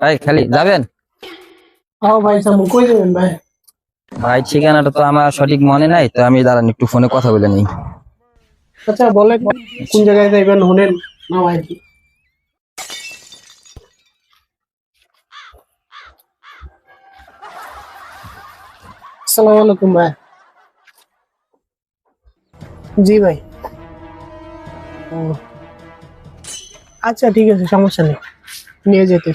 ভাই খালি যাবেন? ভাই কই যাবেন ভাই? ভাই ঠিকানাটা তো আমার সঠিক মনে নাই, তো আমি দাঁড়ান একটু ফোনে কথা বলে নিই। আচ্ছা বলেন কোন জায়গায় যাইবেন হোনেন না ভাই? আসসালামু আলাইকুম ভাই। জি ভাই। ও আচ্ছা ঠিক আছে, সমস্যা নেই, নিয়ে যেতে।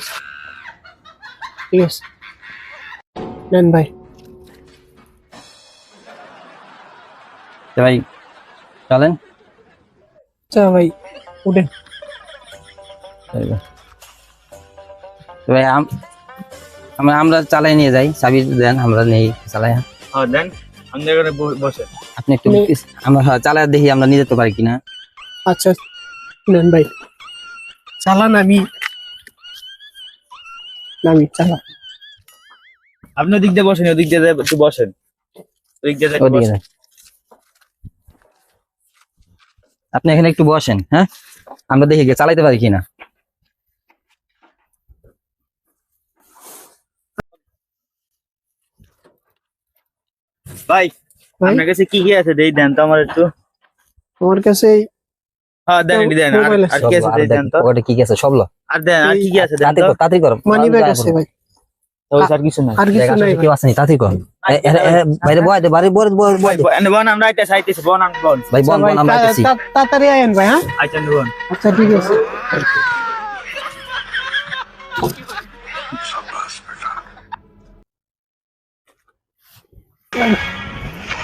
ঠিক আছে, নেন ভাই। তো ভাই চলেন। আচ্ছা ভাই উঠেন। তো ভাই আমরা চালাই নিয়ে যাই, চাবি দেন আমরা নেই চালাই। হ্যাঁ দেন, আমি এখানে বসে। আপনি একটু আমরা চালাই দেখি আমরা নিয়ে যেতে পারি কিনা। আচ্ছা নেন ভাই, চালান। আমি চালান। আপনি ওদিক দিয়ে বসেন, ওদিক দিয়ে একটু বসেন, ওদিক দিয়ে একটু ওদিকে বসেন। যাই। আপনি এখানে একটু বসেন, হ্যাঁ আমরা দেখি গিয়ে চালাইতে পারি কিনা। ভাই ভাই আপনার কাছে কি কি আছে দেই, দেন তো আমার একটু। আমার কাছে হ্যাঁ দেন, এটি দেন। মোবাইল আর আছে, কি আছে দেই, দেন তো। ওটা কি আছে সব লো? আর দেন, আর কি কি আছে দেন তো। তাড়াতাড়ি করো মানি ব্যাগ আছে ভাই, ওই আর কিছু নাই। আর কিছু নাই ভাই। কেউ আসেনি, তাড়াতাড়ি কর। বাইরে বয় দে, বাড়ি বয় ভাই বন, আমরা আইতেছি আইতেছি, বন আন বন। ভাই বল ভাই বল আমরা আইতেছি। তাড়াতাড়ি আয়েন ভাই। হ্যাঁ আইতেন বন। আচ্ছা ঠিক আছে।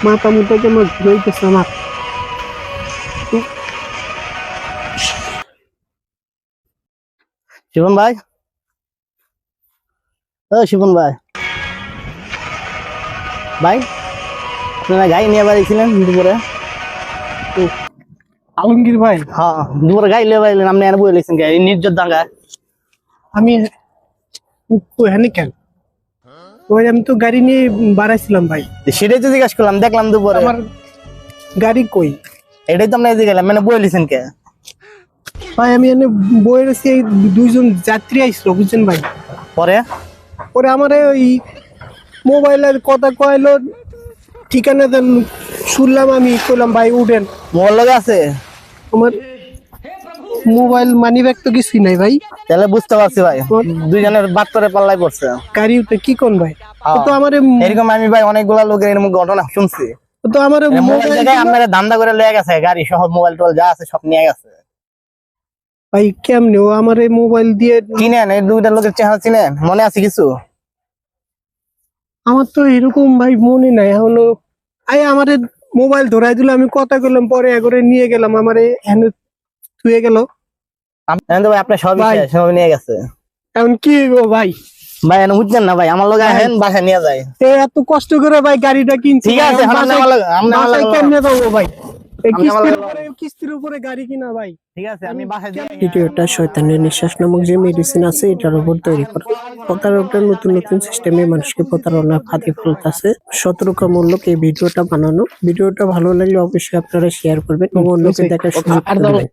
মাথা মুখে কেন ঘুরাইতেছে আমার। শিবন ভাই, ও শিবন ভাই, ভাই আপনারা গাড়ি নিয়ে বাড়িছিলেন দুপুরে? আলমগীর ভাই, হ্যাঁ দুপুরে গাড়ি নিয়ে বাড়িলেন, আপনি এনে বলে লিখছেন গাড়ি নির্জত দাঙ্গা। আমি ওখানে কেন ওই আমি তো গাড়ি নিয়ে বাড়াইছিলাম ভাই। সেটাই তো জিজ্ঞাসা করলাম, দেখলাম দুপুরে। আমার গাড়ি কই এটাই তো আপনার জিজ্ঞাসা মানে বলে লিখছেন কে? ভাই? আমি এনে বইয়ের রয়েছি, দুইজন যাত্রী আইছিল বুঝছেন ভাই। পরে পরে আমার ওই মোবাইলের কথা কইলো, ঠিকানা দেন, শুনলাম, আমি কইলাম ভাই উঠেন। মোবাইল লগে আছে? আমার মোবাইল মানি ব্যাগ তো কিছুই নাই ভাই। তাহলে বুঝতে পারছি ভাই, দুইজনের বাদ করে পাল্লাই পড়ছে। গাড়ি উঠে কি কোন ভাই? হ্যাঁ। তো আমার এরকম আমি ভাই অনেকগুলা লোকের এরকম ঘটনা শুনছি। তো আমার মোবাইল জায়গায় আপনারা ধান্দা করে লয়ে গেছে, গাড়ি সহ মোবাইল টোবাইল যা আছে সব নিয়ে গেছে। ভাই কেমনে ও আমার এই মোবাইল দিয়ে? চিনেন এই দুইটা লোকের চেহারা চিনেন? মনে আছে কিছু? আমার তো এরকম ভাই মনে নাই এখনো। আমারে মোবাইল ধরাই দিল, আমি কথা কইলাম, পরে একবারে নিয়ে গেলাম, আমারে এনে থুয়ে গেল। এখন তো ভাই আপনার সবই ভাই। শেষ, সব নিয়ে গেছে। এখন কি হইব ভাই? ভাই এখন বুঝছেন না ভাই, আমার লোক আহেন বাসায় নিয়ে যায়। এত কষ্ট করে ভাই গাড়িটা কিনছি, ঠিক আছে, এখন আপনি আমার লগে- আপনি আমার বাসায় লগে- কেমনে যাবো ভাই? এই আপনি আমার কিস্তির উপরে গাড়ি কিনা ভাই। ঠিক আছে আমি বাসায় দিয়ে ভিডিওটা শয়তানের নিঃশ্বাস নামক যে মেডিসিন আছে এটার উপর তৈরি করা। প্রতারকরা নতুন নতুন সিস্টেমে মানুষকে প্রতারণার ফাঁদে ফেলতেছে। সতর্কমূলক এই ভিডিওটা বানানো। ভিডিওটা ভালো লাগলে অবশ্যই আপনারা শেয়ার করবেন এবং অন্যকে দেখার সুযোগ করে দিবেন।